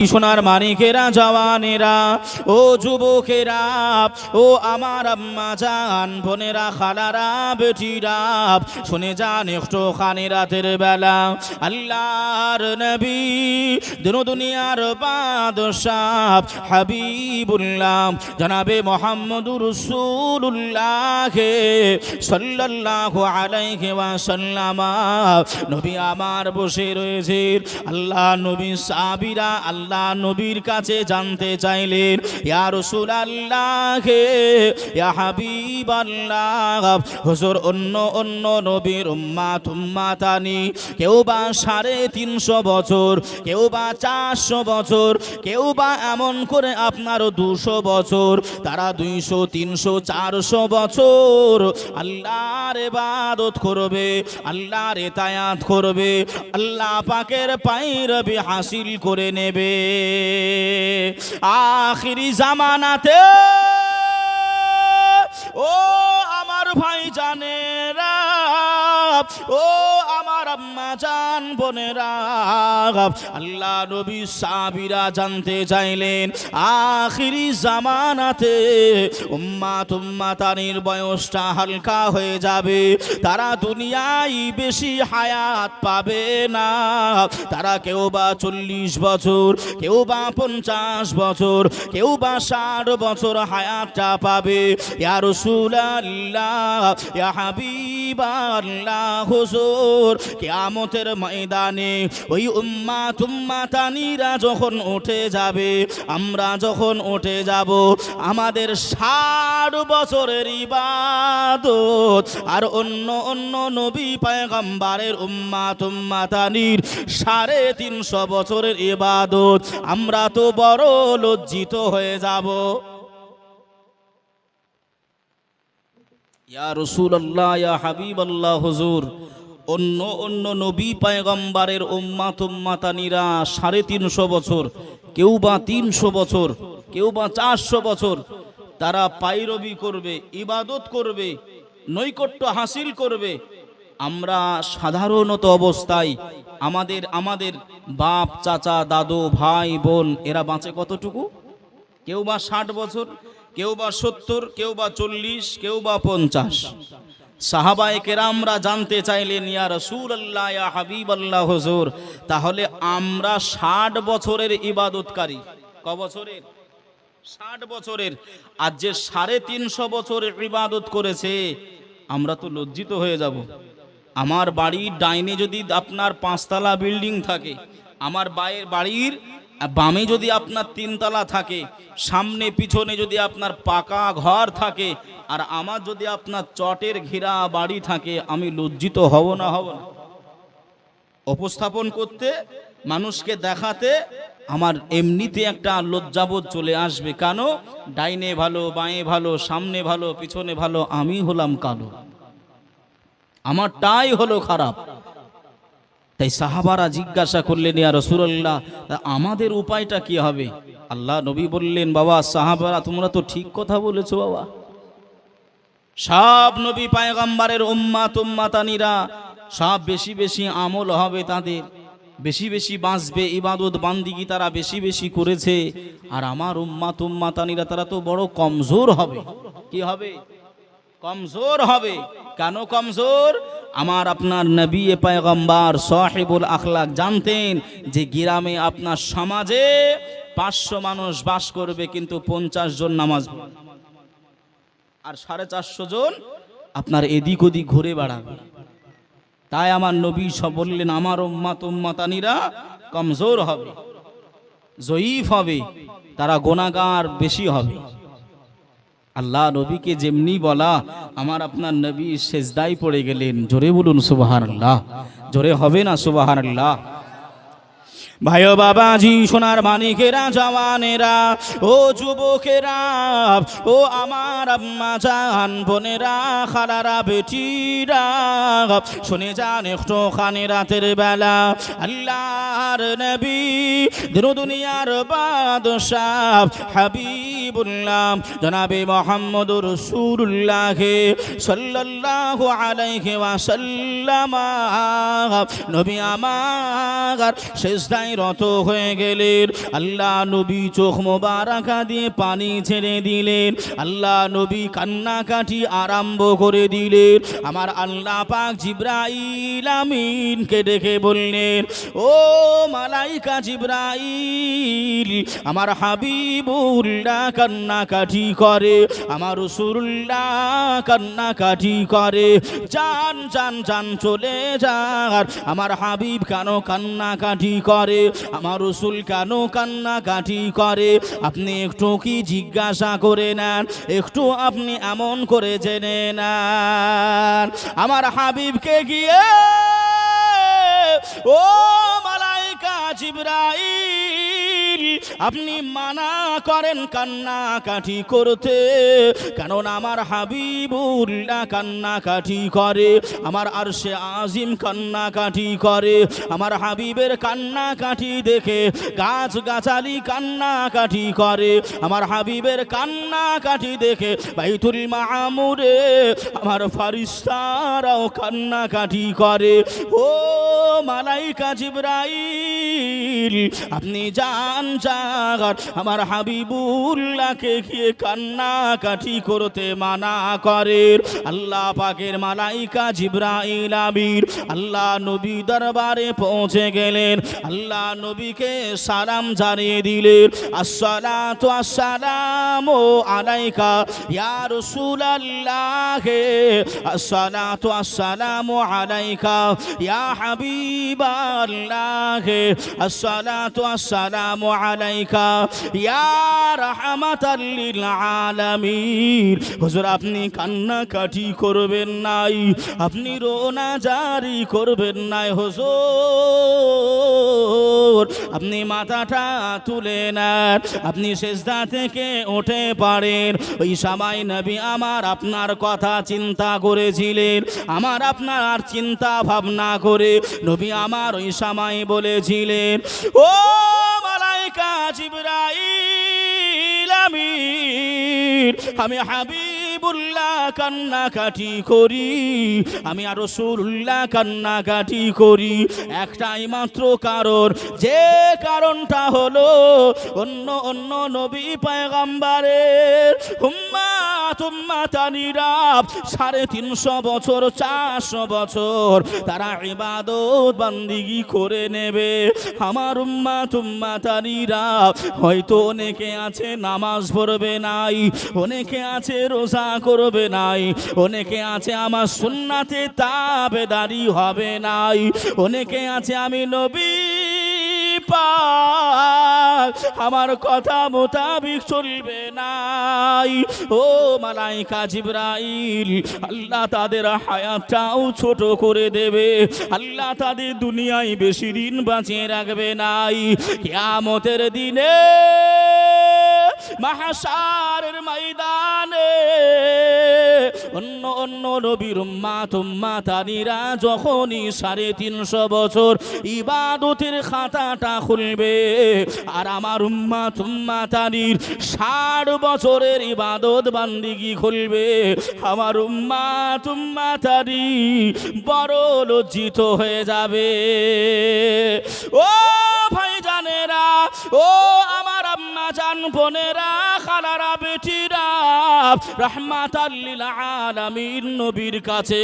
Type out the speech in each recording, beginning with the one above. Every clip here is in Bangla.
সোনার মানিকেরা, জওয়ানেরা, ও যুবকেরা, ও আমার আম্মা জান, বোনেরা, খালারা, বেটিরা, শুনে যান একটু খানি রাতের বেলা আল্লাহর নবী দিন দুনিয়ার বাদশাহ হাবিবুল্লাহ জনাবে মুহাম্মদুর রাসূলুল্লাহ সাল্লাল্লাহু আলাইহি ওয়াসাল্লাম নবী আমার বসে রয়েছে। আল্লাহ নবী সাহাবীরা আল্লাহ নবীর কাছে জানতে চাইলেন, ইয়া রাসূলুল্লাহ, ইয়া হাবিবাল্লাহ, হুজুর অন্য নবীর উম্মাতানি কেউ বা 350 বছর, কেউ বা 400 বছর, কেউ বা এমন করে আপনার 200 বছর, তারা 200, 300, 400 বছর আল্লাহর ইবাদত করবে, আল্লাহর ইতায়াত করবে, আল্লাহ পাকের পায়রবি হাসিল করে নেবে। আখিরি জামানাতে ও আমার ভাই জানেরা, ও আমার আম্মা জান, বোনেরা, আল্লাহ নবী সাহাবীরা জানতে চাইলেন আখিরি জামানাতে উম্মাতানির বয়সটা হালকা হয়ে যাবে, তারা দুনিয়ায় বেশি হায়াত পাবে না, তারা কেউ বা 40 বছর, কেউ বা 50 বছর, কেউ বা 60 বছর হায়াতটা পাবে। ইয়া রাসূলুল্লাহ, ইয়া হাবিবাল্লাহ, হুজুর কিয়ামতের ময়দানে ওই উম্মাতানিরা যখন উঠে যাবে, আমরা যখন উঠে যাব, আমাদের 60 বছরের ইবাদত আর অন্য নবী পয়গম্বরের উম্মাতানির 350 বছরের ইবাদত, আমরা তো বড় লজ্জিত হয়ে যাব। ইয়া রাসূলুল্লাহ, ইয়া হাবিবাল্লাহ, হুজুর অন্য নবী পয়গম্বরের উম্মাতানিরা 350 বছর, কেউ বা 300 বছর, কেউ বা 400 বছর তারা পায়রবি করবে, ইবাদত করবে, নৈকট্য হাসিল করবে। আমরা সাধারণত অবস্থায় আমাদের বাপ, চাচা, দাদু, ভাই, বোন এরা বাঁচে কতটুকু? কেউ বা 60 বছর, কেউ বা 70, কেউ বা 40, কেউ বা 50। সাহাবায়ে কেরামরা জানতে চাইলেন, ইয়া রাসূলুল্লাহ, ইয়া হাবিবাল্লাহ, হুজুর তাহলে আমরা 60 বছরের ইবাদতকারী, ক বছরের? 60 বছরের। আর যে 350 বছরের ইবাদত করেছে, আমরা তো লজ্জিত হয়ে যাব। আমার বাড়ির ডাইনে যদি আপনার 5 তলা বিল্ডিং থাকে, আমার বাড়ির বামে যদি আপনার 3 তলা থাকে, সামনে পিছনে যদি আপনার পাকা ঘর থাকে, আর আমার যদি আপনার চটের ঘেরা বাড়ি থাকে, আমি লজ্জিত হব না হব না? উপস্থাপন করতে, মানুষকে দেখাতে আমার এমনিতে একটা লজ্জাবোধ চলে আসবে। কেন? ডাইনে ভালো, বাঁয়ে ভালো, সামনে ভালো, পিছনে ভালো, আমি হলাম কালো, আমারটাই হলো খারাপ। তাই সাহাবারা জিজ্ঞাসা করলেন, ইয়া রাসূলুল্লাহ, আমাদের উপায়টা কি হবে? আল্লাহ নবী বললেন, বাবা সাহাবারা, তোমরা তো ঠিক কথা বলেছো বাবা। সব নবী পয়গম্বরের উম্মাতানিরা সব বেশি বেশি আমল হবে, তাদের বেশি বেশি বাঁচবে, ইবাদত বান্দিগি তারা বেশি বেশি করেছে। আর আমার উম্মাতানিরা তারা তো বড় কমজোর হবে। কি হবে? কমজোর হবে। কেন কমজোর? আমার আপনার নবী পয়গম্বর সাহিবুল আখলাক জানতেন যে গ্রামে আপনার সমাজে 500 মানুষ বাস করবে, কিন্তু 50 জন নামাজ পড়বে, আর 450 জন আপনার এদিক ওদিক ঘুরে বেড়াবে। তাই আমার নবী সব বললেন, আমার উম্মাতানিরা কমজোর হবে, জয়ীফ হবে, তারা গুনাহগার বেশি হবে। আল্লাহ নবীকে যেমনি বলা, আমার আপনার নবী সেজদায় পড়ে গেলেন। জোরে বলুন সুবহানাল্লাহ। জোরে হবে না সুবহানাল্লাহ? ভাই ও বাবাজি, সোনার মানিকেরা, জওয়ানেরা, ও যুবকেরা, ও আমার আম্মা জান, বোনেরা, খালারা, বেটিরা, শুনে যান একটু খানি রাতের বেলা আল্লাহর নবী দিন দুনিয়ার বাদশাহ হাবিবুল্লাহ জনাবে মুহাম্মদুর রাসূলুল্লাহ সাল্লাল্লাহু আলাইহি ওয়াসাল্লাম নবী আমার সেজদায় সেজদায় রত হয়ে গেলেন। আল্লাহ নবী চোখ মোবারকা দিয়ে পানি ছেড়ে দিলেন। আল্লাহ নবী কান্নাকাটি আরম্ভ করে দিলেন। আমার আল্লাহ পাক জিবরাইল আমিনকে ডেকে বললেন, ও মালাইকা জিবরাইল, আমার হাবিবুল্লাহ কান্নাকাটি করে, আমার রাসূলুল্লাহ কান্নাকাটি করে, জান জান জান চলে যার। আমার হাবিব কেন কান্নাকাটি করে, আমার রাসূল কেন কান্নাকাটি করে, আপনি একটু কি জিজ্ঞাসা করে নেন, একটু আপনি এমন করে জেনে নেন। আমার হাবিবকে গিয়ে, ও মালাইকা জিবরাইল, আপনি মানা করেন কান্নাকাটি করতে, কেননা আমার হাবিবুল্লাহ কান্নাকাটি করে, আমার আরশে আজিম কান্নাকাটি করে। আমার হাবিবের কান্নাকাটি দেখে গাছ গাছালি কান্নাকাটি করে, আমার হাবিবের কান্নাকাটি দেখে বাইতুল মামুরে আমার ফারিস্তারাও কান্নাকাটি করে। ও মালাইকা জিবরাইল, আপনি যান যান, আমার হাবিবুল্লাহকে গিয়ে কান্নাকাটি করতে মানা করেন। আল্লাহ পাকের মালাইকা জিবরাইল আমিন আল্লাহ নবী দরবারে পৌঁছে গেলেন। আল্লাহ নবীকে সালাম জানিয়ে দিলেন, আসসালাতু আসসালামু আলাইকা ইয়া রাসূলুল্লাহ, আসসালাতু আসসালামু আলাইকা ইয়া হাবিবাল্লাহ, আসসালাতু আসসালামু আলাইকা ইয়া রাহমাতাল লিল আলামিন। হুজুর, আপনি কান্নাকাটি করবেন নাই, আপনি রোনা জারি করবেন নাই হুজুর, আপনি মাথাটা তুলে নেন, আপনি সেজদা থেকে উঠে পড়েন। ওই সময় নবী আমার আপনার কথা চিন্তা করেছিলেন, আমার আপনার আর চিন্তা ভাবনা করে নবী আমার ওই সময় বলেছিলেন, ও মালাইকা জিবরাইল আমিন, আমি হাবিবুল্লাহ কান্নাকাটি করি, আমি আর রাসূলুল্লাহ কান্নাকাটি করি একটাই মাত্র কারণ, যে কারণটা হলো অন্য অন্য নবী পয়গম্বরের উম্মাতানিরা 350 বছর 400 বছর তারা ইবাদত বান্দিগি করে নেবে। আমার উম্মাতানিরা হয়তো অনেকে আছে নামাজ পড়বে নাই, অনেকে আছে রোজা করবে নাই, অনেকে আছে আমার সুন্নাতে তাবেদারি হবে নাই, অনেকে আছে আমি নবী পাক আমার কথা মোতাবিক চলবে নাই। ও মালাইকা জিবরাইল, আল্লাহ তাদের হায়াতটাও ছোট করে দেবে, আল্লাহ তাদের দুনিয়ায় বেশি দিন বাঁচিয়ে রাখবে নাই। কিয়ামতের দিনে মাহশারের ময়দানে অন্য অন্য নবীর উম্মাতানিরা যখনই 350 বছর ইবাদতের খাতাটা খুলবে, আর আমার উম্মাতানির 60 বছরের ইবাদত বান্দিগি খুলবে, আমার উম্মাতানি বড় লজ্জিত হয়ে যাবে। ও ভাইজানেরা, ও আমার আম্মা জান বোনেরা, খালারা, বেটিরা, রাহমাতাল লিল আলামিন নবীর কাছে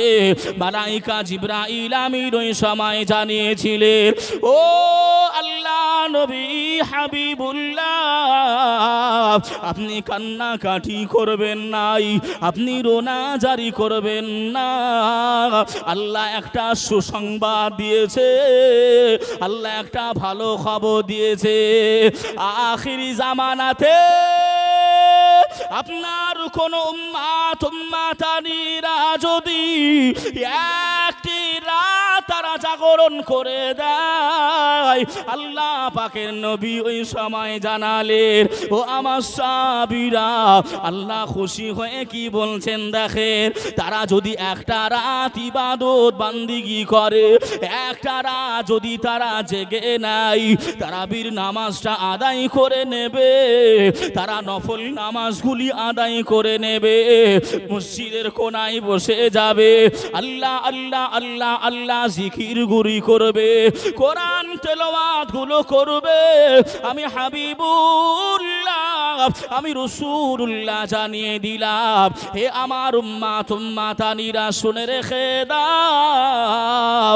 মালাইকা জিবরাইল আমিন ওই সময় জানিয়েছিলেন, ও আল্লাহ নবী হাবিবুল্লাহ, আপনি কান্নাকাটি করবেন নাই, আপনি রোনা জারি করবেন না। আল্লাহ একটা সুসংবাদ দিয়েছে, আল্লাহ একটা ভালো খবর দিয়েছে। আখিরি জামানাতে আপনার কোন উম্মাতানিরা যদি একটি রাত তারা জাগরণ করে দেয়, আল্লাহ পাকের নবী ওই সময় জানালেন, ও আমার সাহাবীরা, আল্লাহ খুশি হয়ে কি বলছেন দেখেন, তারা যদি একটা রাত ইবাদত বান্দিগি করে, একটা রাত যদি তারা জেগে নাই, তারাবির নামাজটা আদায় করে নেবে, তারা নফল নামাজগুলি আদায় করে নেবে, মসজিদের কোনায় বসে যাবে, আল্লাহ আল্লাহ আল্লাহ আল্লাহ জিকির জিকির গুরি করবে, কোরআন তেলাওয়াত গুলো করবে। আমি হাবিবুল্লাহ, আমি রাসূলুল্লাহ জানিয়ে দিলাম, হে আমার উম্মাত উম্মাতানিরা শুনে রেখে দাও,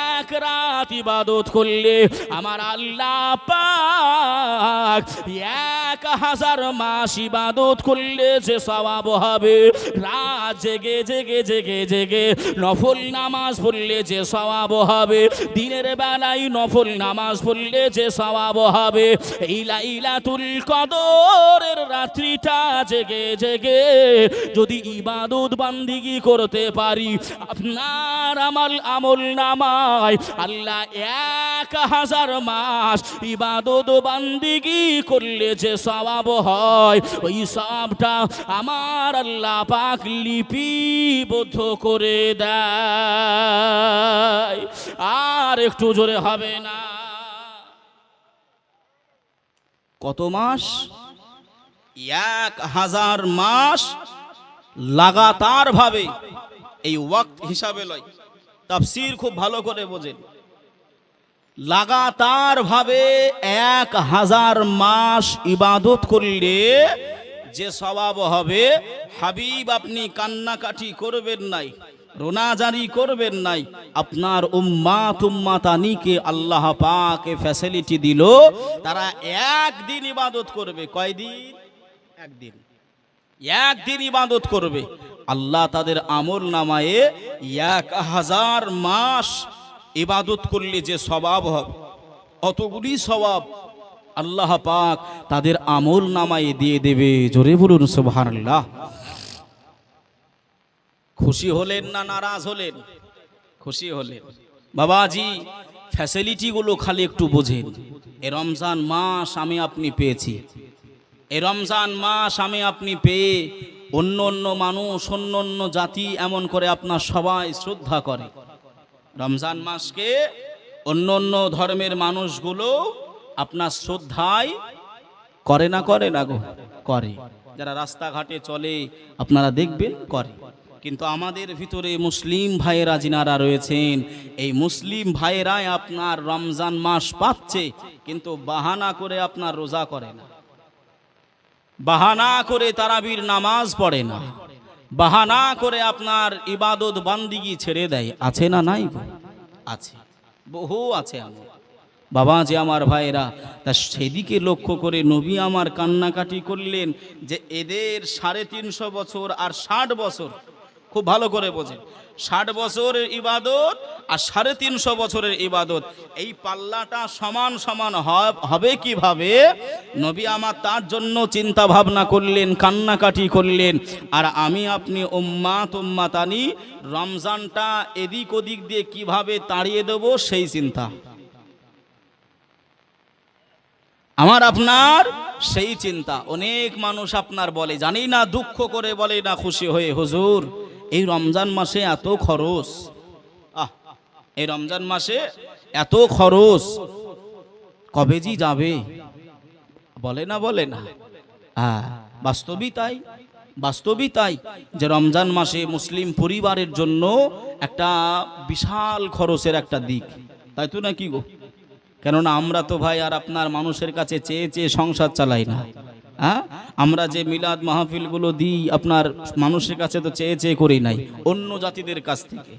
এক রাত ইবাদত করলে আমার আল্লাহ পাক 1000 মাস ইবাদত করলে যে সওয়াব হবে, রাত জেগে জেগে জেগে জেগে নফল নামাজ পড়লে যে সওয়াব হবে, দিনের বেলায় নফল নামাজ পড়লে যে সওয়াব হবে, এই লাইলাতুল কদরের রাত্রিটা জেগে জেগে যদি ইবাদত বান্দিগি করতে পারি, আপনার আমল নামায় আল্লাহ 1000 মাস ইবাদত বান্দিগি করলে যে সওয়াব হয়, ওই সওয়াবটা আমার আল্লাহ পাক লিপিবদ্ধ করে দেয়। আর একটু জোরে হবে না? কত মাস? 1000 মাস লাগাতার ভাবে। এই ওয়াক্ত হিসাবে লয়, তাফসীর খুব ভালো করে বোঝেন। লাগাতার ভাবে 1000 মাস ইবাদত করলে যে সওয়াব হবে, হাবিব আপনি কান্নাকাটি করবেন নাই, রোনাজারি করবেন নাই, আপনার উম্মাত উম্মাতানিকে আল্লাহ পাক ফ্যাসিলিটি দিল, তারা একদিন ইবাদত করবে। কয়দিন? একদিন। একদিন ইবাদত করবে, আল্লাহ তাদের আমল নামায়ে 1000 মাস ইবাদত করলে যে সওয়াব হবে, অতগুলি সওয়াব আল্লাহ পাক তাদের আমল নামায়ে দিয়ে দেবে। জোরে বলুন সুবহানাল্লাহ। খুশি হলেন না নারাজ হলেন? খুশি হলেন। বাবাজি, ফ্যাসিলিটিগুলো খালি একটু বোঝেন। এ রমজান মাস আমি আপনি পেয়েছি, এ রমজান মাস আমি আপনি পেয়ে অন্য অন্য মানুষ, অন্য অন্য জাতি এমন করে আপনার সবাই শ্রদ্ধা করে। রমজান মাসকে অন্য অন্য ধর্মের মানুষগুলো আপনার শ্রদ্ধায় করে না? করে না গো? করে। যারা রাস্তাঘাটে চলে আপনারা দেখবেন করে। কিন্তু আমাদের ভিতরে মুসলিম ভাইয়েরা যিনারা রয়েছেন, এই মুসলিম ভাইয়েরাই আপনার রমজান মাস পাচ্ছে, কিন্তু বাহানা করে আপনার রোজা করে না, বাহানা করে তারাবির নামাজ পড়ে না, বাহানা করে আপনার ইবাদত বান্দিগি ছেড়ে দেয়। আছে না নাই? আছে, বহু আছে। আমার বাবা যে আমার ভাইরা, তা সেদিকে লক্ষ্য করে নবী আমার কান্নাকাটি করলেন যে এদের 350 বছর আর 60 বছর, খুব ভালো করে বোঝেন, 60 বছরের ইবাদত আর 350 বছরের ইবাদত, এই পাল্লাটা সমান সমান হবে কিভাবে? নবী আমার তার জন্য চিন্তা ভাবনা করলেন, কান্নাকাটি করলেন। আর আমি আপনি উম্মাত উম্মাতানি রমজানটা এদিক ওদিক দিয়ে কিভাবে তাড়িয়ে দেব সেই চিন্তা আমার আপনার, সেই চিন্তা। অনেক মানুষ আপনার বলে, জানি না দুঃখ করে বলে না খুশি হয়ে, হুজুর এই রমজান মাসে এত খরচ, এই রমজান মাসে এত খরচ, কবে জি যাবে? বলে না? বলে না? বাস্তবই তাই, বাস্তবই তাই যে রমজান মাসে মুসলিম পরিবারের জন্য একটা বিশাল খরচের একটা দিক, তাই তো নাকি গো? কেননা আমরা তো ভাই আর আপনার মানুষের কাছে চেয়ে চেয়ে সংসার চালাই না। আমরা যে মিলাদ মাহফিলগুলো দিই আপনার মানুষের কাছে তো চেয়ে চেয়ে করি নাই, অন্য জাতিদের কাছ থেকে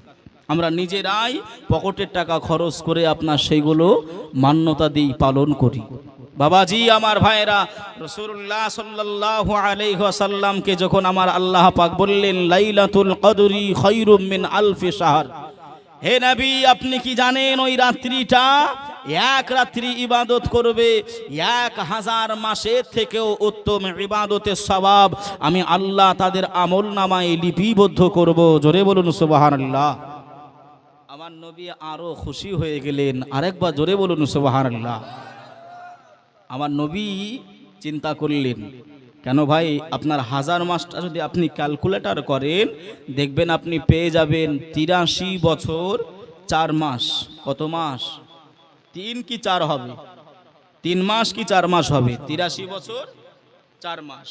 আমরা নিজেরাই পকেটের টাকা খরচ করে আপনার সেইগুলো মান্যতা দিই, পালন করি। বাবাজি আমার ভাইরা, রাসূলুল্লাহ সাল্লাল্লাহু আলাইহি ওয়াসাল্লামকে যখন আমার আল্লাহ পাক বললেন লাইলাতুল কদরি খায়রুম মিন আলফি শাহর, হে নবী আপনি কি জানেন ওই রাত্রিটা, এক রাত্রি ইবাদত করবে 1000 মাসের থেকেও উত্তম ইবাদতের সওয়াব আমি আল্লাহ তাদের আমল নামায় লিপিবদ্ধ করব। জোরে বলুন সুবহানাল্লাহ। আমার নবী আরো খুশি হয়ে গেলেন, আরেকবার জোরে বলুন সুবহানাল্লাহ। আমার নবী চিন্তা করলেন, কেন ভাই আপনার 1000 মাসটা যদি আপনি ক্যালকুলেটর করেন দেখবেন আপনি পেয়ে যাবেন 83 বছর 4 মাস। কত মাস? 3 কি 4 হবে? 3 মাস কি 4 মাস হবে? 83 বছর 4 মাস।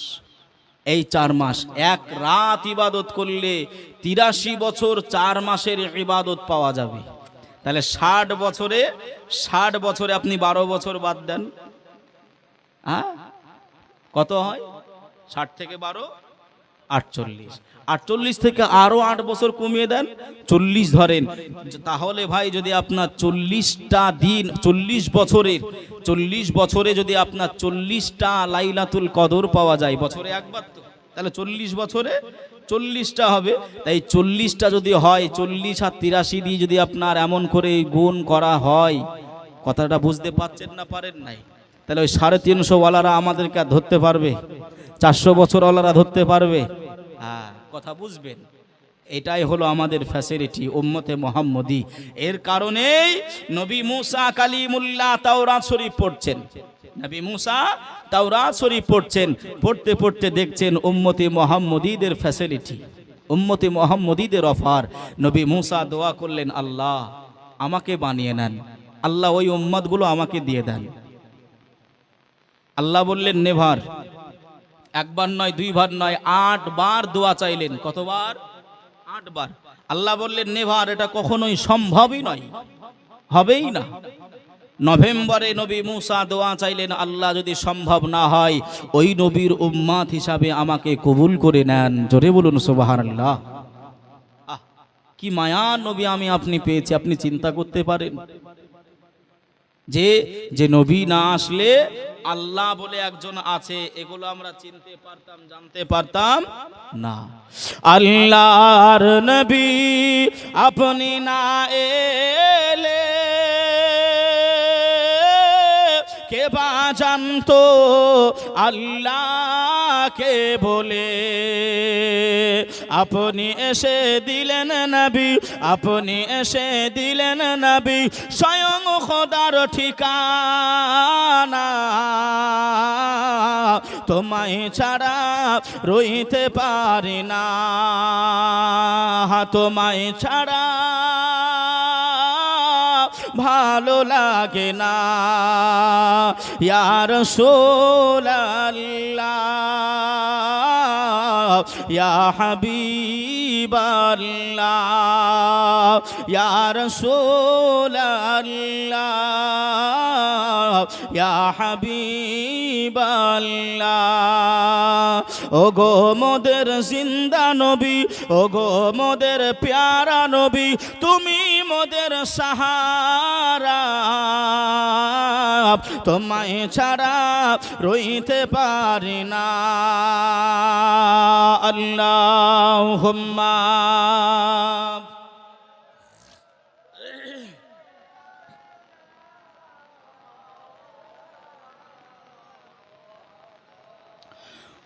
এই 4 মাস এক রাত ইবাদত করলে 83 বছর 4 মাসের ইবাদত পাওয়া যাবে। তাহলে 60 বছরে আপনি 12 বছর বাদ দেন, হ্যাঁ কত হয়? 60 থেকে 12 48, 48 থেকে আরো 8 বছর কমিয়ে দেন, 40 ধরেন। তাহলে ভাই যদি আপনার 40টা দিন, 40 বছরে যদি আপনার 40টা লাইলাতুল কদর পাওয়া যায়, বছরে একবার তো, তাহলে 40 বছরে 40টা হবে। তাই 40টা যদি হয়, 40 আর 83 দিয়ে যদি আপনার এমন করে গুণ করা হয়, কথাটা বুঝতে পারছেন না পারেন নাই? তাহলে ওই 350 ওয়ালারা আমাদেরকে আর ধরতে পারবে? 400 বছর ওয়ালারা ধরতে পারবে? হ্যাঁ, কথা বুঝবেন। এটাই হলো আমাদের ফ্যাসিলিটি উম্মতে মুহাম্মদী। এর কারণেই নবী মুসা কালিমুল্লাহ তাওরাত শরীফ পড়ছেন, নবী মুসা তাওরাত শরীফ পড়ছেন, পড়তে পড়তে দেখছেন উম্মতে মুহাম্মদীদের ফ্যাসিলিটি, উম্মতে মুহাম্মদীদের অফার। নবী মুসা দোয়া করলেন, আল্লাহ আমাকে বানিয়ে নেন, আল্লাহ ওই উম্মতগুলো আমাকে দিয়ে দেন। আল্লাহ বললেন নেভার। একবার নয়, দুইবার নয়, 8 বার দোয়া চাইলেন। কতবার? 8 বার। আল্লাহ বললেন নেভার, এটা কখনোই সম্ভবই নয়, হবেই না। নভেম্বরে নবী মুসা দোয়া চাইলেন, আল্লাহ যদি সম্ভব না হয় ওই নবীর উম্মত হিসাবে আমাকে কবুল করে নেন। জোরে বলুন সুবহানাল্লাহ। কি মায়ার নবী আমি আপনি পেয়েছি, আপনি চিন্তা করতে পারেন যে নবী না আসলে আল্লাহ বলে একজন আছে, এগুলো আমরা চিনতে পারতাম, জানতে পারতাম না। আল্লাহর নবী আপনি না এলে কে বা জানতো আল্লাহকে বলে। আপনি এসে দিলেন নবী, আপনি এসে দিলেন নবী, স্বয়ং খোদার ঠিকানা। তোমায় ছাড়া রইতে পারি না, তোমায় ছাড়া ভালো লাগে না। ইয়া রাসূলুল্লাহ, ইয়া হাবিবাল্লাহ, ইয়া রাসূলুল্লাহ, ইয়া হাবিবাল্লাহ। ওগো মোদের জিন্দা নবী, ওগো মোদের প্যারা নবী, তুমি মোদের সাহারা। তোমায় ছাড়া রইতে পারি না। আল্লাহুম্মা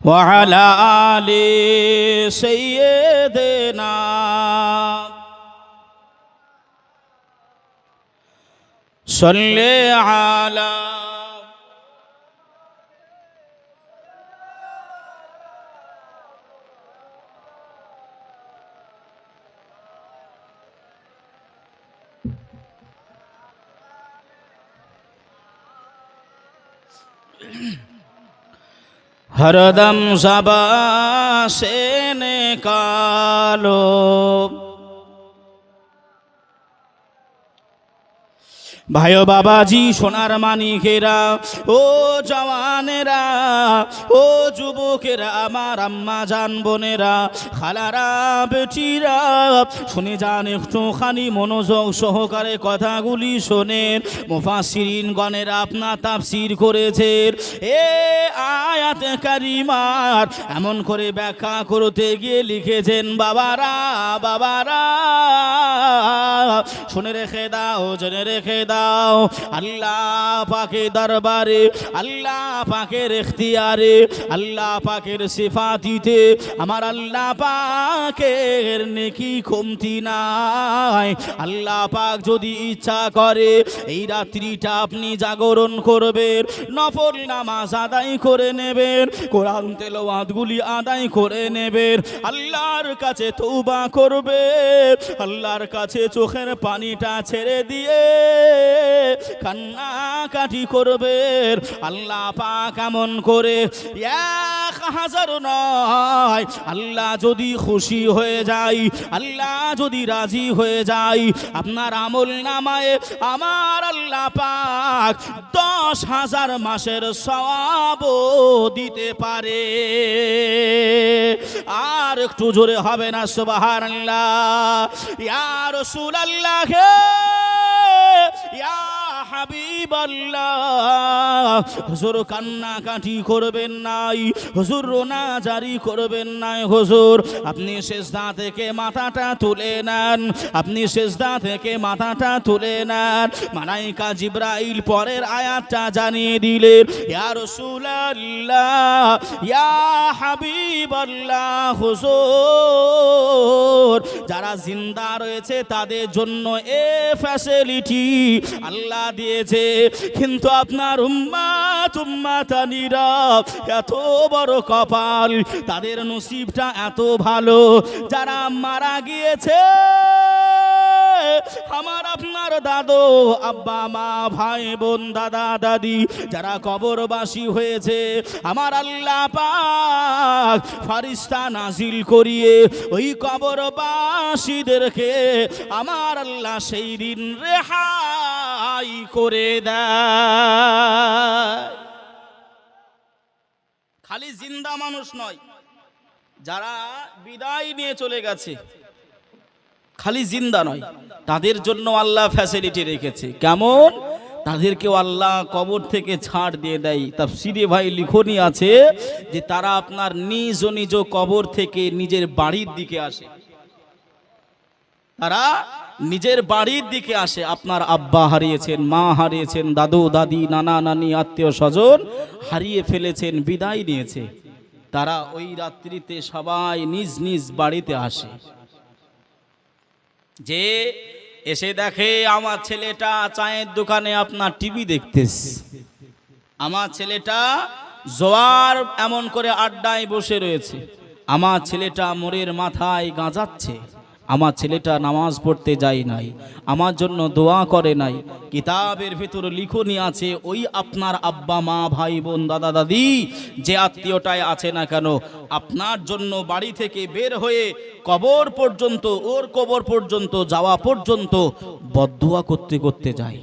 ওয়া আলা আলি সাইয়্যিদিনা সাল্লি আলা हरदम ज़बा से निकालो ভাইও বাবাজি, সোনার মানিকেরা, ও জওয়ানেরা, ও যুবকেরা, আমার আম্মা জান বোনেরা, খালারা, বেটিরা, শুনে যান একটুখানি মনোযোগ সহকারে কথাগুলি শোনেন। মুফাসসিরিন গণেরা আপনার তাফসীর করেছেন। এ আয়াতে কারিমার এমন করে ব্যাখ্যা করতে গিয়ে লিখেছেন, বাবারা বাবারা শুনে রেখে দাও, জেনে রেখে দাও, আল্লাহ পাকের দরবারে, আল্লাহ পাকের ইখতিয়ারে, আল্লাহ পাকের সিফাতিতে আমার আল্লাহ পাকের নেকি কমতি নাই। আল্লাহ পাক যদি ইচ্ছা করে এই রাত্রিটা আপনি জাগরণ করবেন, নফল নামাজ আদায় করে নেবেন, কোরআন তেলাওয়াতগুলি আদায় করে নেবেন, আল্লাহর কাছে তওবা করবেন, আল্লাহর কাছে চোখের পানিটা ছেড়ে দিয়ে কান্নাকাটি করবেন। আল্লাহ পাক এমন করে 1000 নয়। আল্লাহ যদি খুশি হয়ে যায়, আল্লাহ যদি রাজি হয়ে যায়, আপনার আমল নামায় আমার আল্লাহ পাক 10,000 মাসের সওয়াবও দিতে পারে। আর একটু জোরে হবে না সুবহানাল্লাহ? ইয়া রাসূলুল্লাহ, ইয়া হাবিবাল্লাহ, হুজুর কান্নাকাটি করবেন নাই, হুজুর রোনা জারি করবেন নাই। হুজুর আপনি সিজদা থেকে মাথাটা তুলে নেন, আপনি সিজদা থেকে মাথাটা তুলে নেন। মালাইকা জিবরাইল পরের আয়াতটা জানিয়ে দিলেন, ইয়া রাসূলুল্লাহ, ইয়া হাবিবাল্লাহ, হুজুর যারা জিন্দা রয়েছে তাদের জন্য এ ফ্যাসিলিটি আল্লাহ দিয়েছে, কিন্তু আপনার উম্মাতানিরা এত বড় কপাল, তাদের নসিবটা এত ভালো, যারা মারা গিয়েছে আমার আপনার দাদু আব্বা মা ভাই বোন দাদা দাদি যারা কবরবাসী হয়েছে, আমার আল্লাহ পাক ফারিস্তা নাজিল করিয়ে ওই কবরবাসীদেরকে আমার আল্লাহ সেই দিন রেহাই করে দেয়। খালি জিন্দা মানুষ নয়, যারা বিদায় নিয়ে চলে গেছে, খালি জিন্দা নয়, তাদের জন্য আল্লাহ ফ্যাসিলিটি রেখেছে। কেমন? তাদেরকেও আল্লাহ কবর থেকে ছাড় দিয়ে দেয়। তাফসীরে ভাই লিখনি আছে যে তারা আপনার নিজ নিজ কবর থেকে নিজের বাড়ির দিকে আসে, তারা নিজের বাড়ির দিকে আসে। আপনার আব্বা হারিয়েছেন, মা হারিয়েছেন, দাদু দাদি নানা নানি আত্মীয় স্বজন হারিয়ে ফেলেছেন, বিদায় নিয়েছে, তারা ওই রাত্রিতে সবাই নিজ নিজ বাড়িতে আসে। যে এসে দেখে আমার ছেলেটা চায়ের দোকানে আপনার টিভি দেখতেছে, আমার ছেলেটা জোয়ার এমন করে আড্ডায় বসে রয়েছে, আমার ছেলেটা মোড়ের মাথায় গাঁজাচ্ছে, আমার ছেলেটা নামাজ পড়তে যায় নাই, আমার জন্য দোয়া করে নাই। কিতাবের ভিতরে লিখনি আছে ওই আপনার আব্বা মা ভাই বোন দাদা দাদি যে আত্মীয়টাই আছে না কেন, আপনার জন্য বাড়ি থেকে বের হয়ে কবর পর্যন্ত, ওর কবর পর্যন্ত যাওয়া পর্যন্ত বদদুয়া করতে করতে যায়।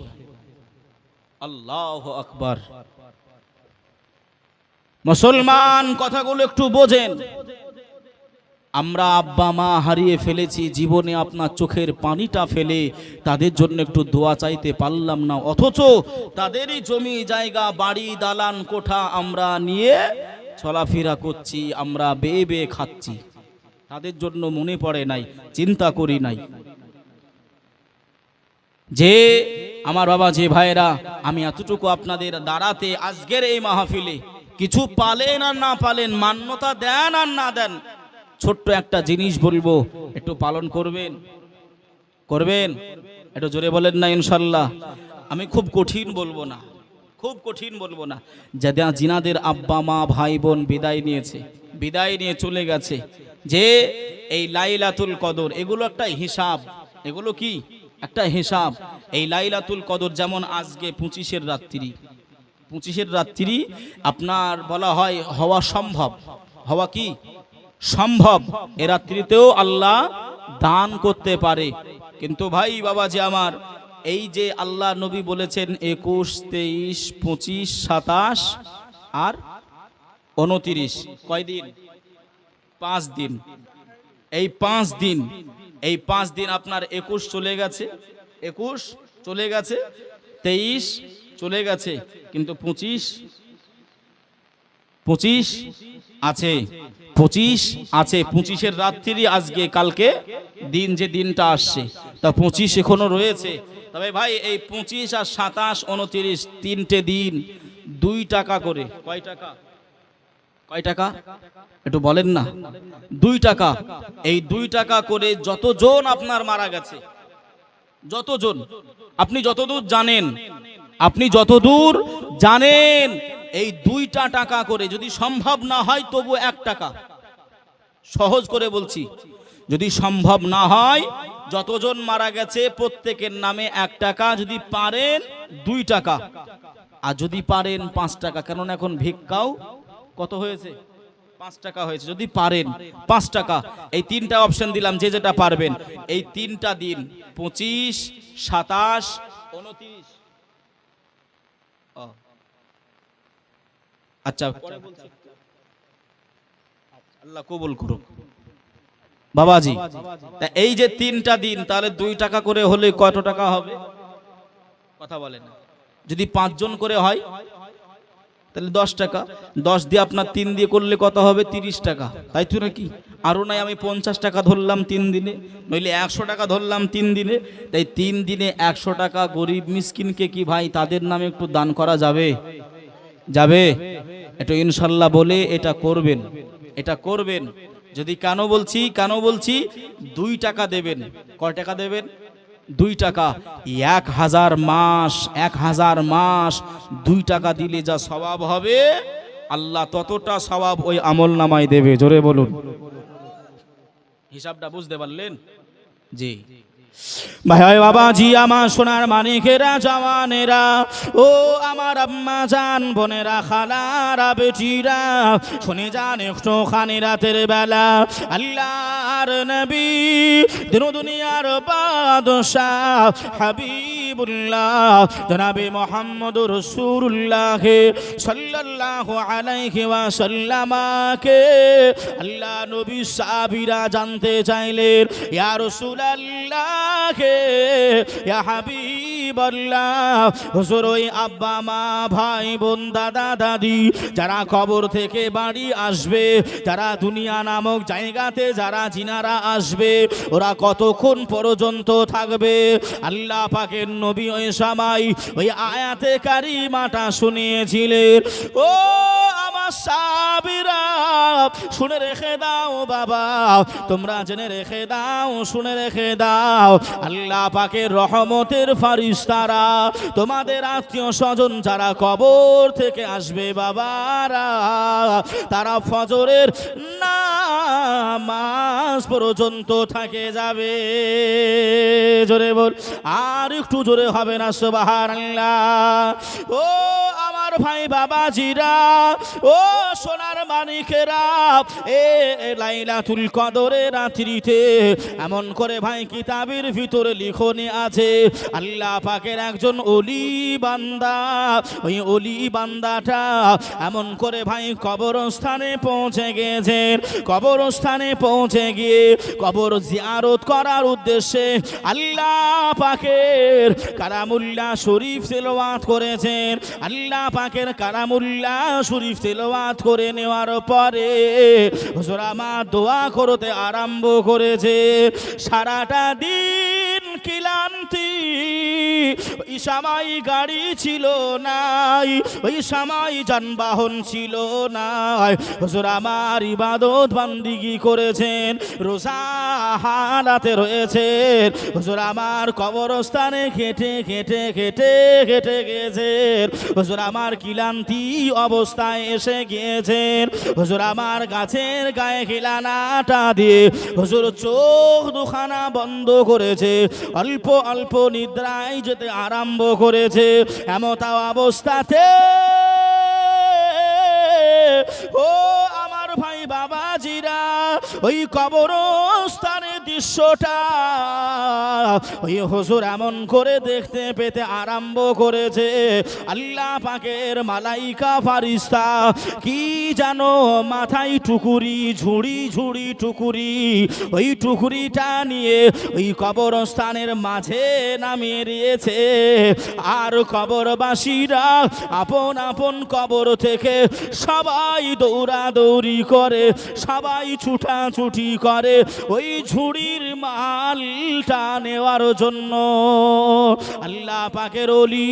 আল্লাহু আকবার। মুসলমান কথাগুলো একটু বোঝেন। আমরা আব্বা মা হারিয়ে ফেলেছি, জীবনে আপনার চোখের পানিটা ফেলে তাদের জন্য একটু দোয়া চাইতে পারলাম না, অথচ তাদেরই জমি জায়গা বাড়ি দালান কোঠা আমরা নিয়ে চলাফেরা করছি, আমরা বেয়ে বেয়ে খাচ্ছি, তাদের জন্য মনে পড়ে নাই, চিন্তা করি নাই। যে আমার বাবা যে ভাইরা, আমি এতটুকু আপনাদের দাঁড়াতে আজকের এই মাহফিলে কিছু পালেন আর না পালেন, মান্যতা দেন আর না দেন, ছোট্ট একটা জিনিস বলবো, একটু পালন করবেন, করবেন? একটু জোরে বলেন না ইনশাল্লাহ। আমি খুব কঠিন বলবো না, খুব কঠিন বলবো না। যারা জিনাদের আব্বা মা ভাই বোন বিদায় নিয়েছে, বিদায় নিয়ে চলে গেছে, যে এই লাইলাতুল কদর এগুলো একটা হিসাব, এগুলো কি একটা হিসাব। এই লাইলাতুল কদর যেমন আজকে 25-এর রাত্রি, 25-এর রাত্রি আপনার বলা হয় হওয়া সম্ভব, হওয়া কি সম্ভব, এ রাত্রিতেও আল্লাহ দান করতে পারে। কিন্তু ভাই বাবা যে আমার, এই যে আল্লাহ নবী বলেছেন 21, 23, 25, 27 আর 29, কয়দিন? 5 দিন। এই 5 দিন, এই 5 দিন আপনার 21 চলে গেছে, 21 চলে গেছে, 23 চলে গেছে, কিন্তু 25 আছে, 25 আছে। 25-এর রাত্রি আজকে, কালকে দিন যে দিনটা আসছে, তা 25 এখনো রয়েছে। তবে ভাই এই 25 আর 27, 29 তিনটে দিন 2 টাকা করে, কয় টাকা? কয় টাকা একটু বলেন না? 2 টাকা। এই 2 টাকা করে যতজন আপনার মারা গেছে, যতজন, আপনি যতদূর জানেন, আপনি যতদূর জানেন, এই 2টা টাকা করে, যদি সম্ভব না হয় তবু 1 টাকা, সহজ করে বলছি, যদি সম্ভব না হয় যতজন মারা গেছে প্রত্যেকের নামে 1 টাকা, যদি পারেন 2 টাকা, আর যদি পারেন 5 টাকা। কেননা এখন ভিক্ষাও কত হয়েছে? 5 টাকা হয়েছে, যদি পারেন 5 টাকা, এই 3টা অপশন দিলাম, যে যেটা পারবেন এই 3টা দিন, 25, 27, 29। আচ্ছা আল্লাহ কবুল করুক বাবাজি। তা এই যে 3টা দিন, তাহলে 2 টাকা করে হলে কত টাকা হবে কথা বলেন? যদি 5 জন করে হয় তাহলে 10 টাকা, 10 দিয়ে আপনার 3 দিয়ে করলে কত হবে? 30 টাকা, তাই তো নাকি? আরও নাই, আমি 50 টাকা ধরলাম 3 দিনে, নইলে 100 টাকা ধরলাম 3 দিনে। তাই 3 দিনে 100 টাকা গরিব মিসকিনকে কি ভাই তাদের নামে একটু দান করা যাবে? যাবে? একটু ইনশাল্লাহ বলে এটা করবেন, এটা করবেন। যদি কেন বলছি 2 টাকা দেবেন। কয় টাকা দেবেন? 2 টাকা। 1000 মাস, 1000 মাস 2 টাকা দিলে যা সওয়াব হবে, আল্লাহ ততটা সওয়াব ওই আমল নামায় দেবে। জোরে বলুন, হিসাবটা বুঝতে পারলেন? জি ভাই বাবাজি, আমার সোনার মানিকেরা, জওয়ানেরা, ও আমার আম্মা জান, বোনেরা, খালারা, বেটিরা, শুনে যান একটু খানি রাতের বেলা আল্লাহর নবী, দিন দুনিয়ার বাদশাহ হাবিবুল্লাহ জনাবে মুহাম্মদুর রাসূলুল্লাহ সাল্লাল্লাহু আলাইহি ওয়াসাল্লামকে আল্লাহ নবী সাহাবীরা জানতে চাইলেন, ইয়া রাসূলুল্লাহ, ইয়া হাবিবাল্লাহ, হুজুর ওই আব্বা মা ভাই বোন দাদা দাদি যারা কবর থেকে বাড়ি আসবে, যারা দুনিয়া নামক জায়গাতে যারা জিনারা আসবে, ওরা কতক্ষণ পর্যন্ত থাকবে? আল্লাহ পাকের নবী ওই সময় ওই আয়াতে কারিমাটা শুনিয়েছিলেন। ও আমার সাহাবীরা, শুনে রেখে দাও বাবা, তোমরা জেনে রেখে দাও, শুনে রেখে দাও, আল্লাহ পাকের রহমতের ফারিস্তারা তোমাদের আত্মীয় স্বজন যারা কবর থেকে আসবে বাবারা, তারা ফজরের নামাজ পর্যন্ত থাকে যাবে। জোরে বল, আর একটু জোরে হবে না সুবহানাল্লাহ। ও আমার ভাই বাবাজিরা, ও সোনার মানিকেরা, এ লাইলাতুল কদরের রাত্রিতে এমন করে ভাই কিতাবের ভিতরে লিখনি আছে, আল্লাহ পাকের একজন ওলি বান্দা, ওই ওলি বান্দাটা এমন করে ভাই কবরস্থানে পৌঁছে গেছেন। কবরস্থানে পৌঁছে গিয়ে কবর জিয়ারত করার উদ্দেশ্যে আল্লাহ পাকের কালামুল্লাহ শরীফ তেলাওয়াত করেছেন। আল্লাহ পাকের কালামুল্লাহ শরীফ তেলাওয়াত করে নেওয়ার পরে হুজুর আমার দোয়া করতে আরম্ভ করেছে। সারাটা দিন ক্লান্তি, ওই সময় গাড়ি ছিল নাই, ওই সময় যানবাহন ছিল নাই, হুজুর আমার ইবাদত বান্দিগি করেছেন, রোজা হালাতে রয়েছেন, হুজুর আমার কবরস্থানে খেটে খেটে খেটে খেটে গেছেন, হুজুর আমার ক্লান্তি অবস্থায় এসে গিয়েছেন, হুজুর আমার গাছের গায়ে খিলানাটা দিয়ে হুজুর চোখ দুখানা বন্ধ করেছে, অল্প অল্প নিদ্রায় যেতে আরম্ভ করেছে। এমতা অবস্থাতে ও আমার ভাই বাবাজিরা, ওই কবরস্থানের দৃশ্যটা ওই হুজুর এমন করে দেখতে পেতে আরম্ভ করেছে। আল্লাহ পাকের মালাইকা ফারিস্তা কি জানো মাথায় টুকুরি, ঝুড়ি ঝুড়ি টুকুরি, ওই টুকুরিটা নিয়ে ওই কবরস্থানের মাঝে নামিয়ে দিয়েছে। আর কবরবাসীরা আপন আপন কবর থেকে সবাই দৌড়াদৌড়ি করে, সবাই ছুটাছুটি করে ওই ঝুড়ির মালটা নেওয়ার জন্য। আল্লাহ পাকের ওলি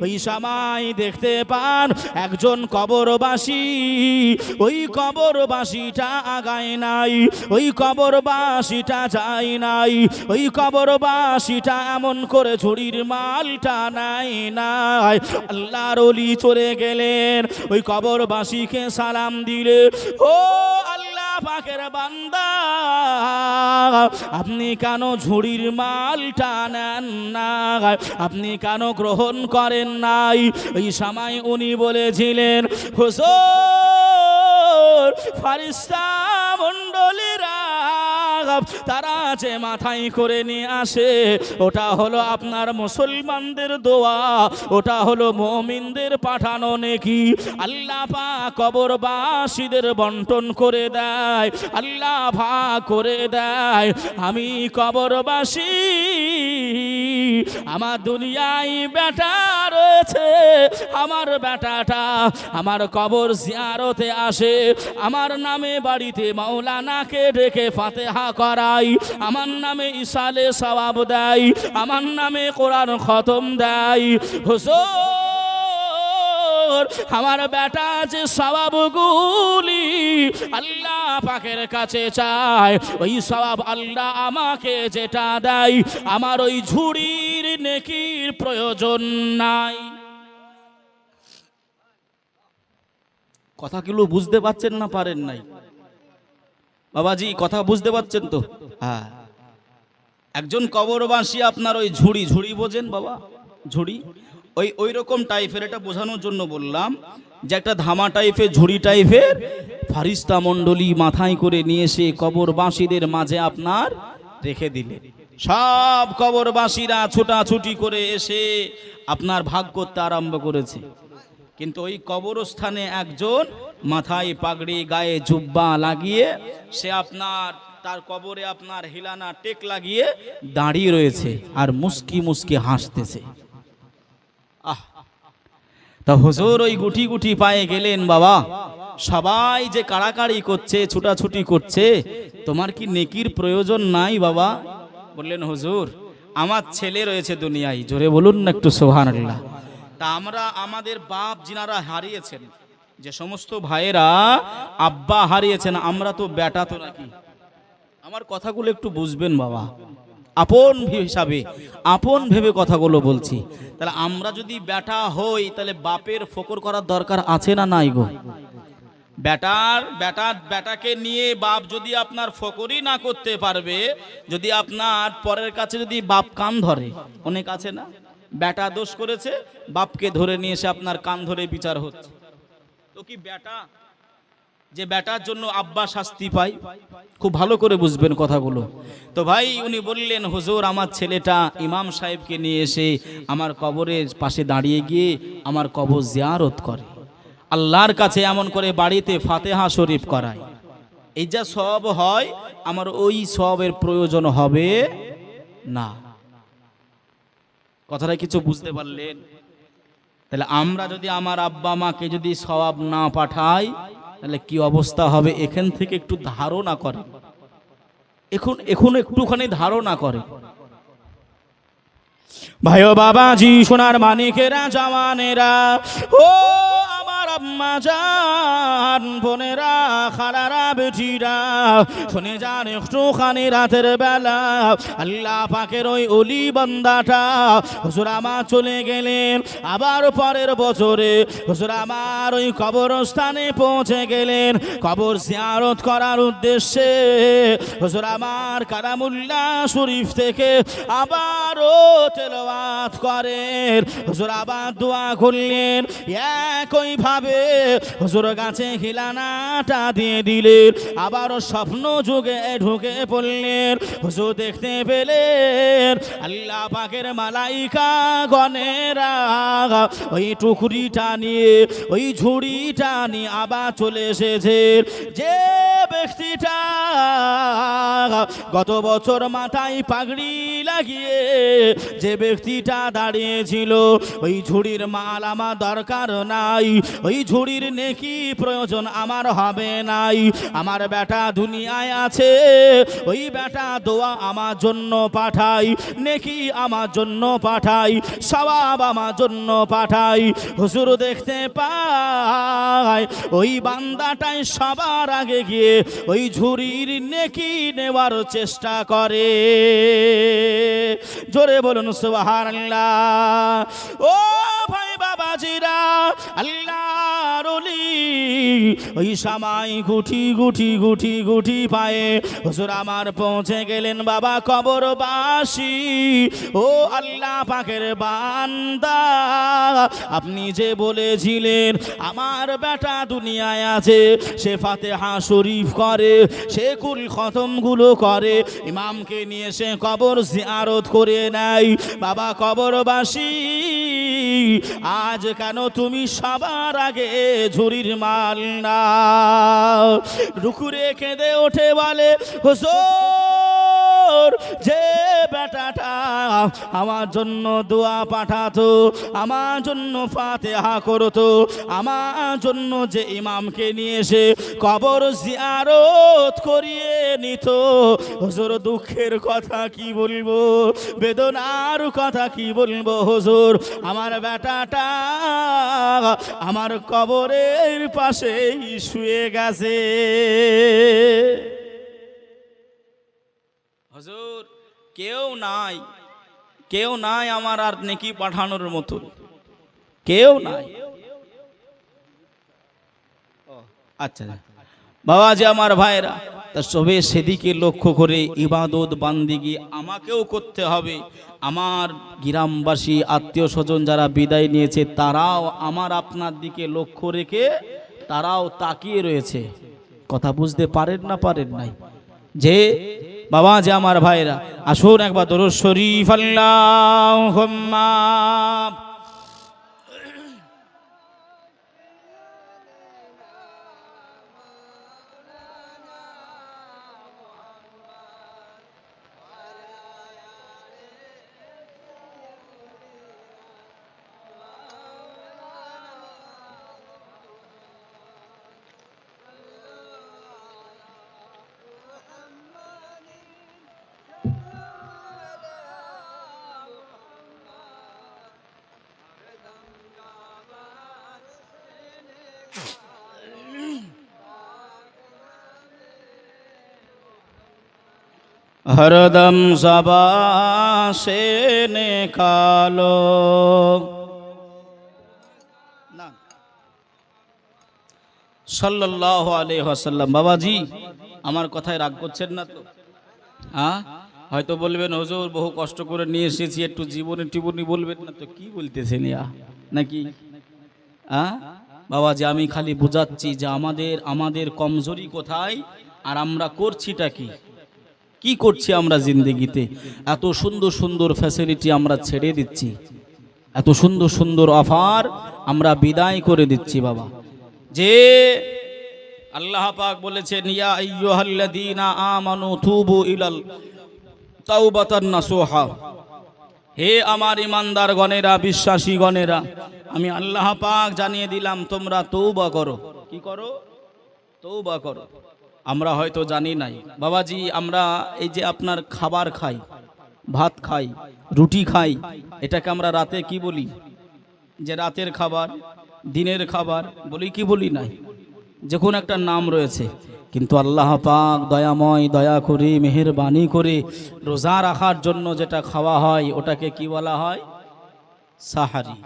ওই সময় দেখতে পান একজন কবরবাসী, ওই কবরবাসীটা আগায় নাই, ওই কবরবাসীটা যায় নাই, ওই কবরবাসীটা এমন করে ঝুড়ির মালটা নাই নাই। আল্লাহর ওলি চলে গেলেন, ওই কবরবাসীকে সালাম দিলে, ও আল্লাহ পাকের বান্দা, আপনি কেন ঝুড়ির মালটা নেন না, আপনি কেন গ্রহণ করেন নাই? ওই সময় উনি বলেছিলেন, হুজুর ফারিস্তা মণ্ডলীরা তারা যে মাথায় করে নিয়ে আসে ওটা হলো আপনার মুসলমানদের দোয়া, ওটা হলো মুমিনদের পাঠানো নেকি। আল্লাহ পাক কবরবাসীদের বন্টন করে দেয়, আল্লাহ ভাগ করে দেয়। আমি কবরবাসী, আমার দুনিয়ায় বেটা রয়েছে, আমার বেটাটা আমার কবর জিয়ারতে আসে, আমার নামে বাড়িতে মাওলানাকে ডেকে ফাতেহা করাই, আমার নামে ইসালে সওয়াব দেয়, আমার নামে কোরআন খতম দেয়। হুজুর আমার বেটা যে সওয়াবগুলি আল্লাহ পাকের কাছে চায়, ওই সওয়াব আল্লাহ আমাকে যেটা দেয় আমার ওই ঝুড়ির নেকির প্রয়োজন নাই। কথাগুলো বুঝতে পারছেন না পারেন নাই? বাবাজি কথা বুঝতে পারছেন তো? হ্যাঁ, একজন কবরবাসী আপনার ওই ঝুড়ি, ঝুড়ি বোঝেন বাবা? ঝুড়ি ওই রকম টাইপের, এটা বোঝানোর জন্য বললাম যে একটা ধামা টাইপের ঝুড়ি টাইপের ফারিস্তা মণ্ডলী মাথায় করে নিয়ে এসে কবরবাসীদের মাঝে আপনার রেখে দিলে। সব কবরবাসীরা ছোটাছুটি করে এসে আপনার ভাগ করতে আরম্ভ করেছে। কিন্তু ওই কবরস্থানে একজন মাথায় পাগড়ি, গায়ে জুব্বা লাগিয়ে সে আপনার তার কবরে আপনার হিলানা টেক লাগিয়ে দাঁড়িয়ে রয়েছে আর মুস্কি মুস্কি হাসতেছে। আহ, তা হুজুর ওই গুটি গুটি পায়ে গেলেন, বাবা সবাই যে কাড়াকাড়ি করছে, ছুটাছুটি করছে, তোমার কি নেকির প্রয়োজন নাই বাবা? বললেন হুজুর আমার ছেলে রয়েছে দুনিয়ায়। জোরে বলুন না একটু সুবহানাল্লাহ। তা আমরা আমাদের বাপ যিনারা হারিয়েছেন, যে সমস্ত ভাইয়েরা আব্বা হারিয়েছেন, আমরা তো বেটা তো নাকি? আমার কথাগুলো একটু বুঝবেন বাবা, আপন হিসাবে আপন ভেবে কথাগুলো বলছি। তাহলে আমরা যদি বেটা হই তাহলে বাপের ফকর করার দরকার আছে না নাই গো? বেটাকে নিয়ে বাপ যদি আপনার ফকরই না করতে পারবে, যদি আপনার পরের কাছে যদি বাপ কান ধরে, অনেক আছে না বেটা দোষ করেছে, বাপকে ধরে নিয়ে এসে আপনার কান ধরে বিচার হচ্ছে, তো কি বেটা যে বেটার জন্য আব্বা শাস্তি পায়? খুব ভালো করে বুঝবেন কথাগুলো। তো ভাই উনি বললেন হুজুর আমার ছেলেটা ইমাম সাহেবকে নিয়ে এসে আমার কবরের পাশে দাঁড়িয়ে গিয়ে আমার কবর জিয়ারত করে, আল্লাহর কাছে এমন করে বাড়িতে ফাতেহা শরীফ করায়, এই যা সব হয় আমার ওই সবের প্রয়োজন হবে না। কথাটা কিছু বুঝতে পারলেন? তাহলে আমরা যদি আমার আব্বা মাকে যদি সওয়াব না পাঠাই তাহলে কি অবস্থা হবে? এখান থেকে একটু ধারণা করে, এখন একটুখানি ধারণা করে। ভাই ও বাবাজি, সোনার মানিকেরা, জওয়ানেরা, ও আমার আম্মা জান, বোনেরা, খালারা, বেটিরা, শুনে যান একটুখানি রাতের বেলা আল্লাহ পাকের ওই অলি বান্দাটা হুজুর আমার চলে গেলেন। আবার পরের বছরে হুজুর আমার ওই কবরস্থানে পৌঁছে গেলেন কবর জিয়ারত করার উদ্দেশ্যে। হুজুর আমার কালামুল্লাহ শরীফ থেকে আবারও তেলাওয়াত করেন, হুজুর আবার দোয়া করলেন, একই ভাবে হুজুর কাছে হিলানাটা দিয়ে দিলেন। আবারও স্বপ্ন যুগে ঢুকে পড়লেন, হুজুর দেখতে পেলেন আল্লাহ পাকের মালাইকা গণেরা ওই টুকরিটা নিয়ে, ওই ঝুড়িটা নিয়ে আবার চলে এসেছে। যে ব্যক্তিটা গত বছর মাথায় পাগড়ি লাগিয়ে যে ব্যক্তিটা দাঁড়িয়েছিল, ওই ঝুড়ির মাল আমার দরকার নাই, ওই ঝুড়ির নেকি প্রয়োজন আমার হবে নাই। আমার বেটা দুনিয়ায় আছে, ওই বেটা দোয়া আমার জন্য পাঠাই, নেকি আমার জন্য পাঠাই, সওয়াব আমার জন্য পাঠাই। হুজুর দেখতে পায় ওই বান্দাটাই সবার আগে গিয়ে ওই ঝুড়ির নেকি নেওয়ার চেষ্টা করে। জোরে বলুন সুবহানাল্লাহ। ও ভাই বাবা বাবাজিরা আল্লাহর ওলি ওই সময় গুটি গুটি গুটি গুটি পায়ে হুজুর আমার পৌঁছে গেলেন বাবা কবরবাসী। ও আল্লাহ পাকের বান্দা, আপনি যে বলেছিলেন আমার বেটা দুনিয়ায় আছে, সে ফাতিহা শরীফ করে, সে কুল খতমগুলো করে, ইমামকে নিয়ে সে কবর জিয়ারত করে নেয়। বাবা কবরবাসী, আজ কেন তুমি সবার আগে ঝুরির মাল না? রুকুরে কেঁদে ওঠে বলে, হুজুর যে বেটাটা আমার জন্য দোয়া পাঠাতো, আমার জন্য ফাতিহা করতো, আমার জন্য যে ইমামকে নিয়ে এসে কবর জিয়ারত করিয়ে নিত, হুজুর দুঃখের কথা কি বলবো, বেদনার কথা কি বলবো হুজুর, আমার বেটাটা আমার কবরের পাশেই শুয়ে গেছে। হুজুর কেউ নাই আমার আর নেকি পাঠানোর মতো, কেউ নাই। আচ্ছা বাবাজি আমার ভাইরা, তা সবে সেদিকে লক্ষ্য করে ইবাদত বান্দিগি আমাকেও করতে হবে। আমার গ্রামবাসী আত্মীয় স্বজন যারা বিদায় নিয়েছে তারাও আমার আপনার দিকে লক্ষ্য রেখে তারাও তাকিয়ে রয়েছে। কথা বুঝতে পারেন না পারেন নাই? যে বাবা যে আমার ভাইরা, আসুন একবার দরুদ শরীফ আল্লাহুম্মা हरदम ज़बा से निकालो। সাল্লাল্লাহু আলাইহি ওয়াসাল্লাম। বাবাজি আমার কথায় রাগ করছেন না তো? হ্যাঁ, হয়তো বলবেন হুজুর বহু কষ্ট করে নিয়ে এসেছি, একটু জীবনী টিবনী বলবেন না তো? কি বলতেছেন নাকি? হ্যাঁ বাবাজি, আমি খালি বোঝাচ্ছি যে আমাদের কমজোরি কোথায় আর আমরা করছিটা কি করছি আমরা জিন্দেগিতে। এত সুন্দর সুন্দর ফ্যাসিলিটি আমরা ছেড়ে দিচ্ছি, এত সুন্দর সুন্দর অফার আমরা বিদায় করে দিচ্ছি। বাবা যে আল্লাহ পাক বলেছেন, ইয়া আইয়ুহাল্লাযীনা আমানু তুবু ইলাল তাওবাতান নাসুহা, হে আমার ইমানদার গণেরা, বিশ্বাসী গণেরা, আমি আল্লাহ পাক জানিয়ে দিলাম তোমরা তওবা করো। কি করো? তওবা করো। আমরা হয়তো জানি নাই বাবাজি, আমরা এই যে আপনার খাবার খাই, ভাত খাই, রুটি খাই, এটাকে আমরা রাতে কি বলি? যে রাতের খাবার, দিনের খাবার বলি কি বলি নাই? যে কোনো একটা নাম রয়েছে। কিন্তু আল্লাহ পাক দয়াময়, দয়া করে মেহেরবানি করে রোজা রাখার জন্য যেটা খাওয়া হয় ওটাকে কি বলা হয়? সাহারি।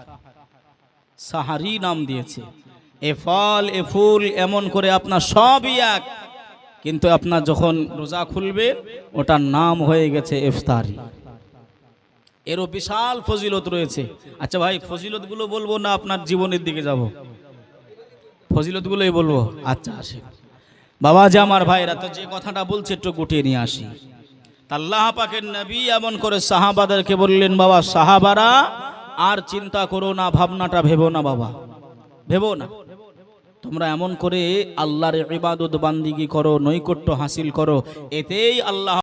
সাহারি নাম দিয়েছে। এ ফল এ ফুল এমন করে আপনার সবই এক, কিন্তু আপনার যখন রোজা খুলবে ওটার নাম হয়ে গেছে ইফতারি। এরও বিশাল ফজিলত রয়েছে। আচ্ছা ভাই, ফজিলতগুলো বলবো না আপনার জীবনের দিকে যাব? ফজিলতগুলোই বলবো। আচ্ছা আসে বাবা যে আমার ভাইরা, তো যে কথাটা বলছে একটু গুটিয়ে নিয়ে আসি। আল্লাহ পাকের নবী এমন করে সাহাবাদেরকে বললেন, বাবা সাহাবারা আর চিন্তা করো না, ভাবনাটা ভেবো না বাবা, ভেবো না। তোমরা এমন করে আল্লাহর ইবাদত বান্দিগি করো, নৈকট্য হাসিল করো, এতেই আল্লাহ